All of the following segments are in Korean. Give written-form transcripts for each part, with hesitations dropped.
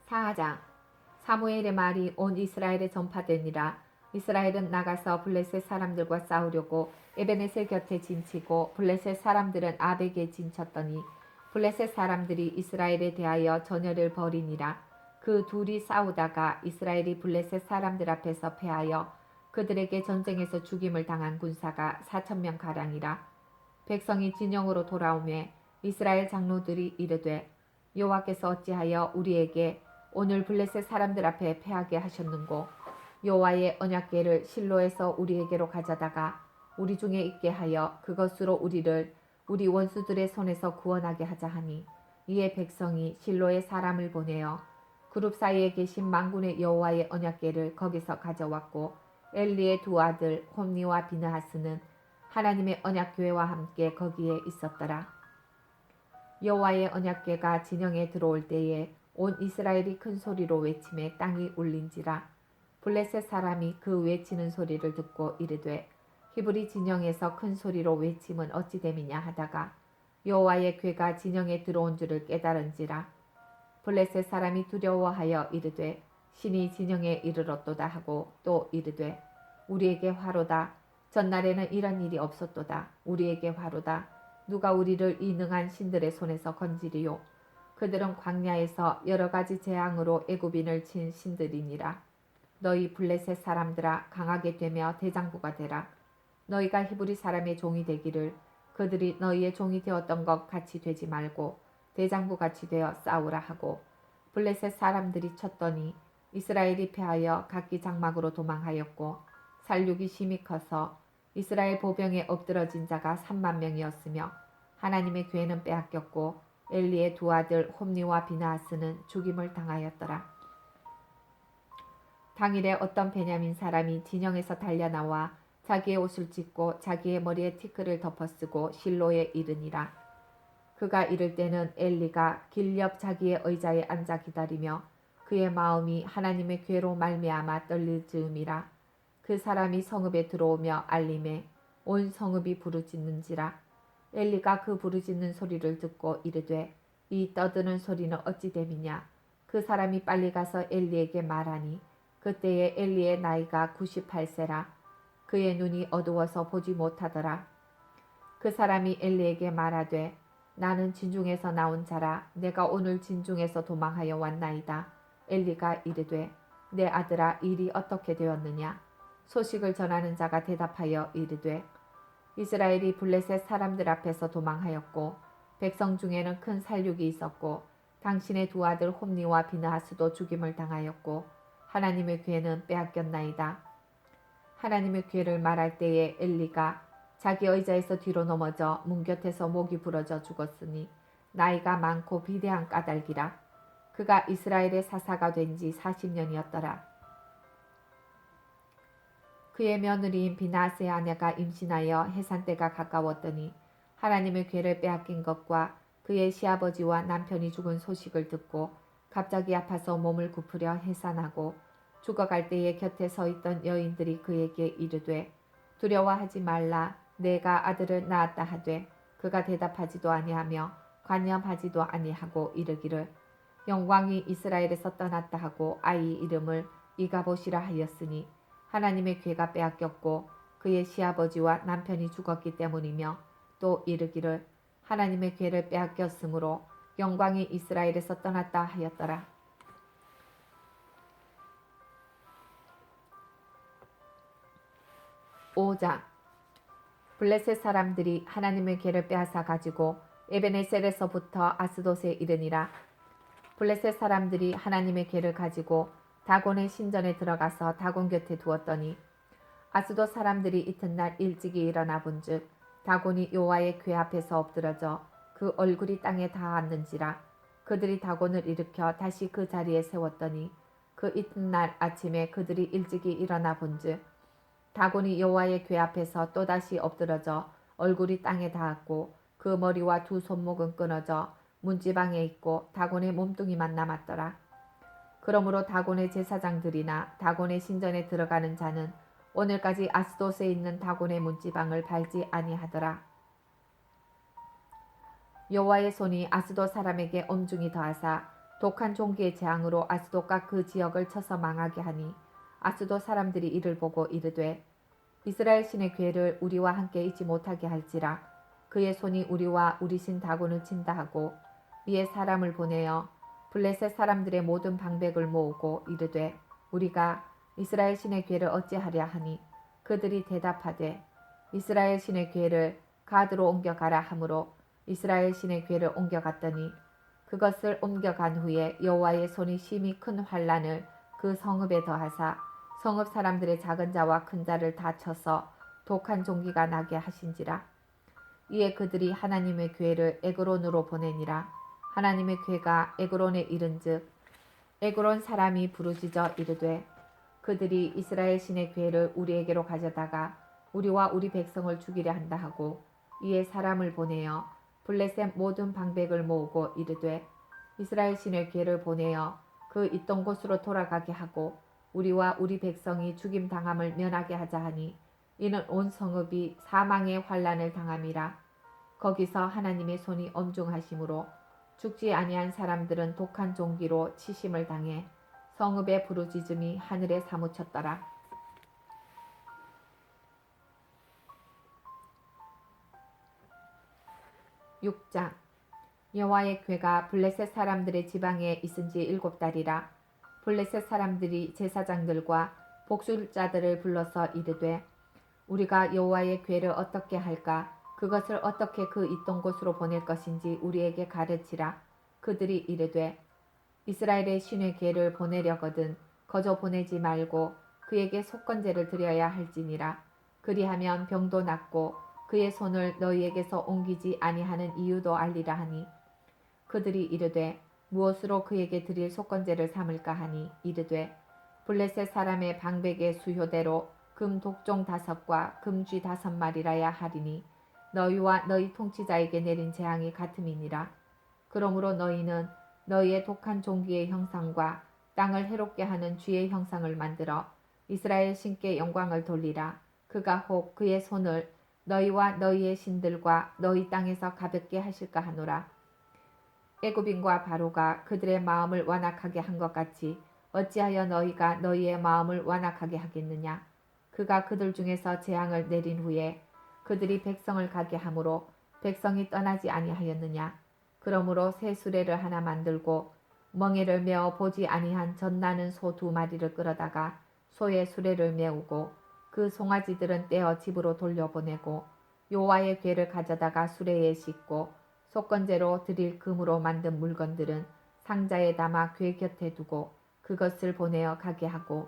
4장. 사무엘의 말이 온 이스라엘에 전파되니라. 이스라엘은 나가서 블레셋 사람들과 싸우려고 에베네셀 곁에 진치고 블레셋 사람들은 아벡에 진쳤더니 블레셋 사람들이 이스라엘에 대하여 전열을 벌이니라. 그 둘이 싸우다가 이스라엘이 블레셋 사람들 앞에서 패하여 그들에게 전쟁에서 죽임을 당한 군사가 4,000명 가량이라. 백성이 진영으로 돌아오매 이스라엘 장로들이 이르되 여호와께서 어찌하여 우리에게 오늘 블레셋 사람들 앞에 패하게 하셨는고 여호와의 언약궤를 실로에서 우리에게로 가져다가 우리 중에 있게 하여 그것으로 우리를 우리 원수들의 손에서 구원하게 하자 하니 이에 백성이 실로에 사람을 보내어 그룹 사이에 계신 만군의 여호와의 언약궤를 거기서 가져왔고 엘리의 두 아들 홈니와 비느하스는 하나님의 언약궤와 함께 거기에 있었더라. 여호와의 언약궤가 진영에 들어올 때에 온 이스라엘이 큰 소리로 외침에 땅이 울린지라. 블레셋 사람이 그 외치는 소리를 듣고 이르되 히브리 진영에서 큰 소리로 외침은 어찌 됨이냐 하다가 여호와의 궤가 진영에 들어온 줄을 깨달은지라. 블레셋 사람이 두려워하여 이르되 신이 진영에 이르렀도다 하고 또 이르되 우리에게 화로다. 전날에는 이런 일이 없었도다. 우리에게 화로다. 누가 우리를 이 능한 신들의 손에서 건지리요. 그들은 광야에서 여러 가지 재앙으로 애굽인을 친 신들이니라. 너희 블레셋 사람들아 강하게 되며 대장부가 되라. 너희가 히브리 사람의 종이 되기를 그들이 너희의 종이 되었던 것 같이 되지 말고 대장부 같이 되어 싸우라 하고 블레셋 사람들이 쳤더니 이스라엘이 패하여 각기 장막으로 도망하였고 살육이 심히 커서 이스라엘 보병에 엎드러진 자가 3만 명이었으며 하나님의 궤는 빼앗겼고 엘리의 두 아들 홈니와 비느하스는 죽임을 당하였더라. 당일에 어떤 베냐민 사람이 진영에서 달려나와 자기의 옷을 찢고 자기의 머리에 티끌을 덮어쓰고 실로에 이르니라. 그가 이를 때는 엘리가 길 옆 자기의 의자에 앉아 기다리며 그의 마음이 하나님의 궤로 말미암아 떨릴 즈음이라. 그 사람이 성읍에 들어오며 알림에 온 성읍이 부르짖는지라. 엘리가 그 부르짖는 소리를 듣고 이르되 이 떠드는 소리는 어찌 됨이냐. 그 사람이 빨리 가서 엘리에게 말하니 그때에 엘리의 나이가 98세라. 그의 눈이 어두워서 보지 못하더라. 그 사람이 엘리에게 말하되 나는 진중에서 나온 자라. 내가 오늘 진중에서 도망하여 왔나이다. 엘리가 이르되 내 아들아 일이 어떻게 되었느냐. 소식을 전하는 자가 대답하여 이르되 이스라엘이 블레셋 사람들 앞에서 도망하였고 백성 중에는 큰 살육이 있었고 당신의 두 아들 홈니와 비느하스도 죽임을 당하였고 하나님의 궤는 빼앗겼나이다. 하나님의 궤를 말할 때에 엘리가 자기 의자에서 뒤로 넘어져 문 곁에서 목이 부러져 죽었으니 나이가 많고 비대한 까닭이라. 그가 이스라엘의 사사가 된 지 40년이었더라. 그의 며느리인 비느하스의 아내가 임신하여 해산 때가 가까웠더니 하나님의 궤를 빼앗긴 것과 그의 시아버지와 남편이 죽은 소식을 듣고 갑자기 아파서 몸을 굽으려 해산하고 죽어갈 때에 곁에 서 있던 여인들이 그에게 이르되 두려워하지 말라. 내가 아들을 낳았다 하되 그가 대답하지도 아니하며 관념하지도 아니하고 이르기를 영광이 이스라엘에서 떠났다 하고 아이 이름을 이가봇이라 하였으니 하나님의 궤가 빼앗겼고 그의 시아버지와 남편이 죽었기 때문이며 또 이르기를 하나님의 궤를 빼앗겼으므로 영광이 이스라엘에서 떠났다 하였더라. (5장) 블레셋 사람들이 하나님의 궤를 빼앗아 가지고 에베네셀에서부터 아스돗에 이르니라. 블레셋 사람들이 하나님의 궤를 가지고 다곤의 신전에 들어가서 다곤 곁에 두었더니 아스돗 사람들이 이튿날 일찍이 일어나 본즉 다곤이 여호와의 궤 앞에서 엎드러져 그 얼굴이 땅에 닿았는지라. 그들이 다곤을 일으켜 다시 그 자리에 세웠더니 그 이튿날 아침에 그들이 일찍이 일어나 본즉 다곤이 여호와의 궤 앞에서 또다시 엎드러져 얼굴이 땅에 닿았고 그 머리와 두 손목은 끊어져 문지방에 있고 다곤의 몸뚱이만 남았더라. 그러므로 다곤의 제사장들이나 다곤의 신전에 들어가는 자는 오늘까지 아스돗에 있는 다곤의 문지방을 밟지 아니하더라. 여호와의 손이 아스돗 사람에게 엄중히 더하사 독한 종기의 재앙으로 아스돗과 그 지역을 쳐서 망하게 하니 아스돗 사람들이 이를 보고 이르되 이스라엘 신의 괴를 우리와 함께 있지 못하게 할지라. 그의 손이 우리와 우리 신 다곤을 친다 하고 이에 사람을 보내어 블레셋 사람들의 모든 방백을 모으고 이르되 우리가 이스라엘 신의 괴를 어찌하랴 하니 그들이 대답하되 이스라엘 신의 괴를 가드로 옮겨가라 하므로 이스라엘 신의 괴를 옮겨갔더니 그것을 옮겨간 후에 여호와의 손이 심히 큰 환란을 그 성읍에 더하사 성읍 사람들의 작은 자와 큰 자를 다 쳐서 독한 종기가 나게 하신지라. 이에 그들이 하나님의 괴를 에그론으로 보내니라. 하나님의 괴가 에그론에 이른즉 에그론 사람이 부르짖어 이르되 그들이 이스라엘 신의 괴를 우리에게로 가져다가 우리와 우리 백성을 죽이려 한다 하고 이에 사람을 보내어 블레셋 모든 방백을 모으고 이르되 이스라엘 신의 괴를 보내어 그 있던 곳으로 돌아가게 하고 우리와 우리 백성이 죽임 당함을 면하게 하자 하니 이는 온 성읍이 사망의 환란을 당함이라. 거기서 하나님의 손이 엄중하심으로 죽지 아니한 사람들은 독한 종기로 치심을 당해 성읍의 부르짖음이 하늘에 사무쳤더라. 6장. 여호와의 괴가 블레셋 사람들의 지방에 있은지 7달이라. 블레셋 사람들이 제사장들과 복술자들을 불러서 이르되 우리가 여호와의 괴를 어떻게 할까? 그것을 어떻게 그 있던 곳으로 보낼 것인지 우리에게 가르치라. 그들이 이르되 이스라엘의 신의 괴를 보내려거든 거저 보내지 말고 그에게 속건제를 드려야 할지니라. 그리하면 병도 낫고 그의 손을 너희에게서 옮기지 아니하는 이유도 알리라 하니 그들이 이르되 무엇으로 그에게 드릴 속건제를 삼을까 하니 이르되 블레셋 사람의 방백의 수효대로 금 독종 5과 금쥐 5마리라야 하리니 너희와 너희 통치자에게 내린 재앙이 같음이니라. 그러므로 너희는 너희의 독한 종기의 형상과 땅을 해롭게 하는 쥐의 형상을 만들어 이스라엘 신께 영광을 돌리라. 그가 혹 그의 손을 너희와 너희의 신들과 너희 땅에서 가볍게 하실까 하노라. 애굽인과 바로가 그들의 마음을 완악하게 한 것 같이 어찌하여 너희가 너희의 마음을 완악하게 하겠느냐. 그가 그들 중에서 재앙을 내린 후에 그들이 백성을 가게 하므로 백성이 떠나지 아니하였느냐. 그러므로 새 수레를 하나 만들고 멍에를 메어 보지 아니한 젖나는 소 2마리를 끌어다가 소의 수레를 메우고 그 송아지들은 떼어 집으로 돌려보내고 여호와의 궤를 가져다가 수레에 싣고 속건제로 드릴 금으로 만든 물건들은 상자에 담아 궤 곁에 두고 그것을 보내어 가게 하고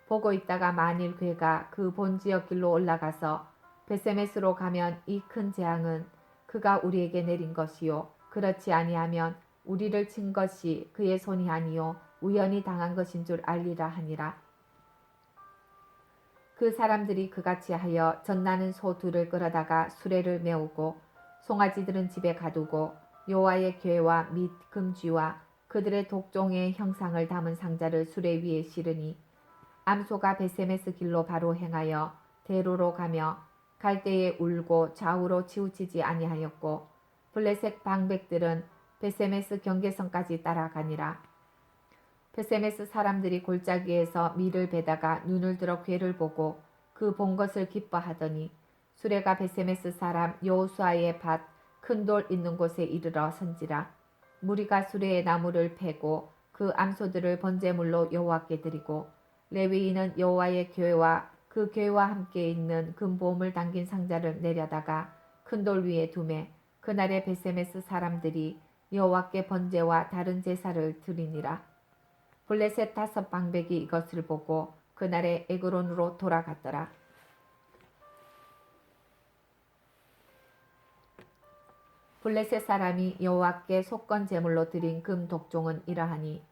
보고 있다가 만일 궤가 그 본지역 길로 올라가서 베세메스로 가면 이 큰 재앙은 그가 우리에게 내린 것이요 그렇지 아니하면 우리를 친 것이 그의 손이 아니요 우연히 당한 것인 줄 알리라 하니라. 그 사람들이 그같이 하여 젖나는 소 2를 끌어다가 수레를 메우고 송아지들은 집에 가두고 여호와의 궤와 및 금쥐와 그들의 독종의 형상을 담은 상자를 수레 위에 실으니 암소가 베세메스 길로 바로 행하여 대로로 가며 갈 때에 울고 좌우로 치우치지 아니하였고 블레셋 방백들은 베세메스 경계선까지 따라가니라. 베세메스 사람들이 골짜기에서 밀을 베다가 눈을 들어 궤를 보고 그 본 것을 기뻐하더니 수레가 베세메스 사람 여호수아의 밭 큰 돌 있는 곳에 이르러 선지라. 무리가 수레의 나무를 패고 그 암소들을 번제물로 여호와께 드리고 레위인은 여호와의 궤와 그 궤와 함께 있는 금보물 담긴 상자를 내려다가 큰 돌 위에 두매 그날에 베세메스 사람들이 여호와께 번제와 다른 제사를 드리니라. 블레셋 5방백이 이것을 보고 그날에 에그론으로 돌아갔더라. 블레셋 사람이 여호와께 속건 제물로 드린 금 독종은 이러하니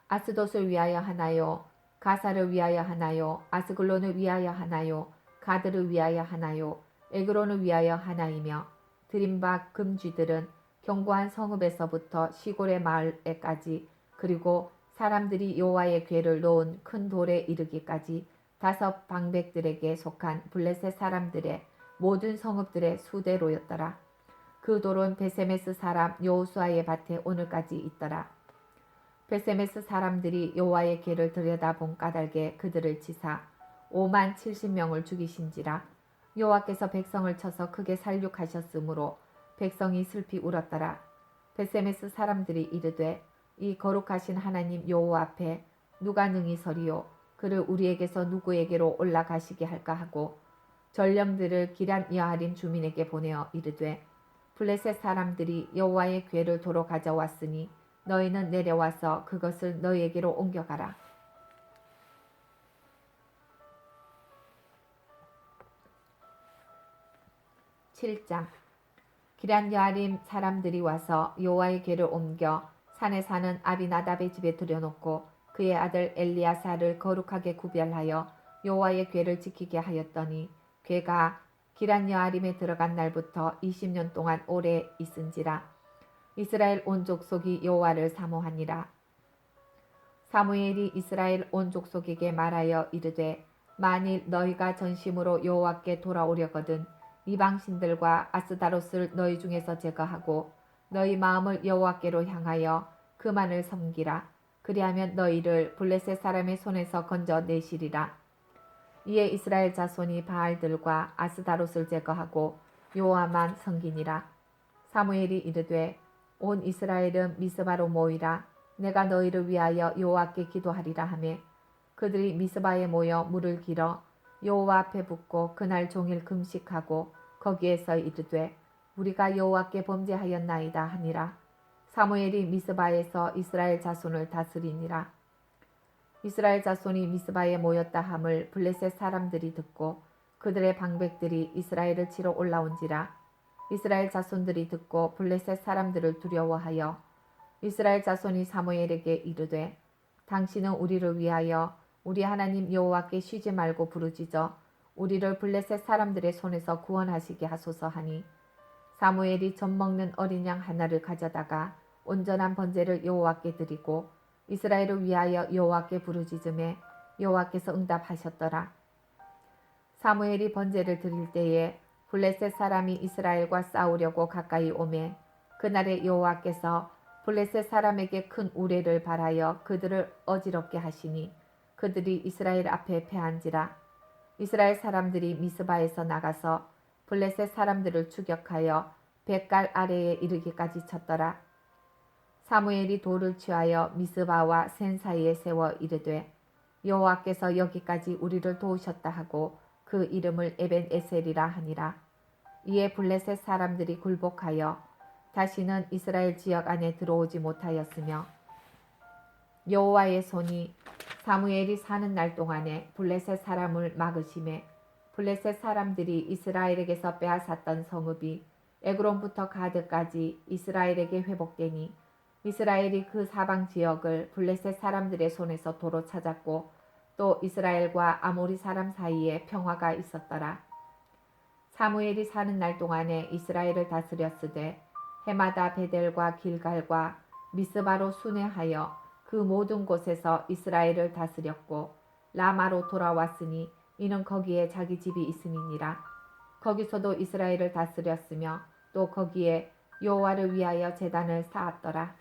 아스돗을 위하여 하나요, 가사를 위하여 하나요, 아스글론을 위하여 하나요, 가드를 위하여 하나요, 에그론을 위하여 하나이며 드린 바 금쥐들은 견고한 성읍에서부터 시골의 마을에까지 그리고 사람들이 여호와의 궤를 놓은 큰 돌에 이르기까지 5방백들에게 속한 블레셋 사람들의 모든 성읍들의 수대로였더라. 그 돌은 베세메스 사람 여호수아의 밭에 오늘까지 있더라. 베세메스 사람들이 여호와의 궤를 들여다본 까닭에 그들을 치사 5만 70명을 죽이신지라. 여호와께서 백성을 쳐서 크게 살육하셨으므로 백성이 슬피 울었더라. 베세메스 사람들이 이르되 이 거룩하신 하나님 여호와 앞에 누가 능히 서리요. 그를 우리에게서 누구에게로 올라가시게 할까 하고 전령들을 기럇 여아림 주민에게 보내어 이르되 블레셋 사람들이 여호와의 궤를 도로 가져왔으니 너희는 내려와서 그것을 너희에게로 옮겨가라. 7장. 기럇 여아림 사람들이 와서 여호와의 궤를 옮겨 산에 사는 아비나답의 집에 들여놓고 그의 아들 엘리야사를 거룩하게 구별하여 여호와의 궤를 지키게 하였더니 궤가 기럇 여아림에 들어간 날부터 20년 동안 오래 있은지라. 이스라엘 온 족속이 여호와를 사모하니라. 사무엘이 이스라엘 온 족속에게 말하여 이르되 만일 너희가 전심으로 여호와께 돌아오려거든 이방신들과 아스다롯을 너희 중에서 제거하고 너희 마음을 여호와께로 향하여 그만을 섬기라. 그리하면 너희를 블레셋 사람의 손에서 건져내시리라. 이에 이스라엘 자손이 바알들과 아스다롯을 제거하고 여호와만 섬기니라. 사무엘이 이르되 온 이스라엘은 미스바로 모이라. 내가 너희를 위하여 여호와께 기도하리라 하매 그들이 미스바에 모여 물을 길어 여호와 앞에 붓고 그날 종일 금식하고 거기에서 이르되 우리가 여호와께 범죄하였나이다 하니라. 사무엘이 미스바에서 이스라엘 자손을 다스리니라. 이스라엘 자손이 미스바에 모였다 함을 블레셋 사람들이 듣고 그들의 방백들이 이스라엘을 치러 올라온지라. 이스라엘 자손들이 듣고 블레셋 사람들을 두려워하여 이스라엘 자손이 사무엘에게 이르되 당신은 우리를 위하여 우리 하나님 여호와께 쉬지 말고 부르짖어 우리를 블레셋 사람들의 손에서 구원하시게 하소서 하니 사무엘이 젖먹는 어린 양 하나를 가져다가 온전한 번제를 여호와께 드리고 이스라엘을 위하여 여호와께 부르짖음에 여호와께서 응답하셨더라. 사무엘이 번제를 드릴 때에 블레셋 사람이 이스라엘과 싸우려고 가까이 오매 그날에 여호와께서 블레셋 사람에게 큰 우레를 발하여 그들을 어지럽게 하시니 그들이 이스라엘 앞에 패한지라. 이스라엘 사람들이 미스바에서 나가서 블레셋 사람들을 추격하여 뱃갈 아래에 이르기까지 쳤더라. 사무엘이 돌을 취하여 미스바와 센 사이에 세워 이르되 여호와께서 여기까지 우리를 도우셨다 하고 그 이름을 에벤 에셀이라 하니라. 이에 블레셋 사람들이 굴복하여 다시는 이스라엘 지역 안에 들어오지 못하였으며 여호와의 손이 사무엘이 사는 날 동안에 블레셋 사람을 막으심에 블레셋 사람들이 이스라엘에게서 빼앗았던 성읍이 에그론부터 가드까지 이스라엘에게 회복되니 이스라엘이 그 사방 지역을 블레셋 사람들의 손에서 도로 찾았고 또 이스라엘과 아모리 사람 사이에 평화가 있었더라. 사무엘이 사는 날 동안에 이스라엘을 다스렸으되 해마다 베델과 길갈과 미스바로 순회하여 그 모든 곳에서 이스라엘을 다스렸고 라마로 돌아왔으니 이는 거기에 자기 집이 있음이니라. 거기서도 이스라엘을 다스렸으며 또 거기에 여호와를 위하여 제단을 쌓았더라.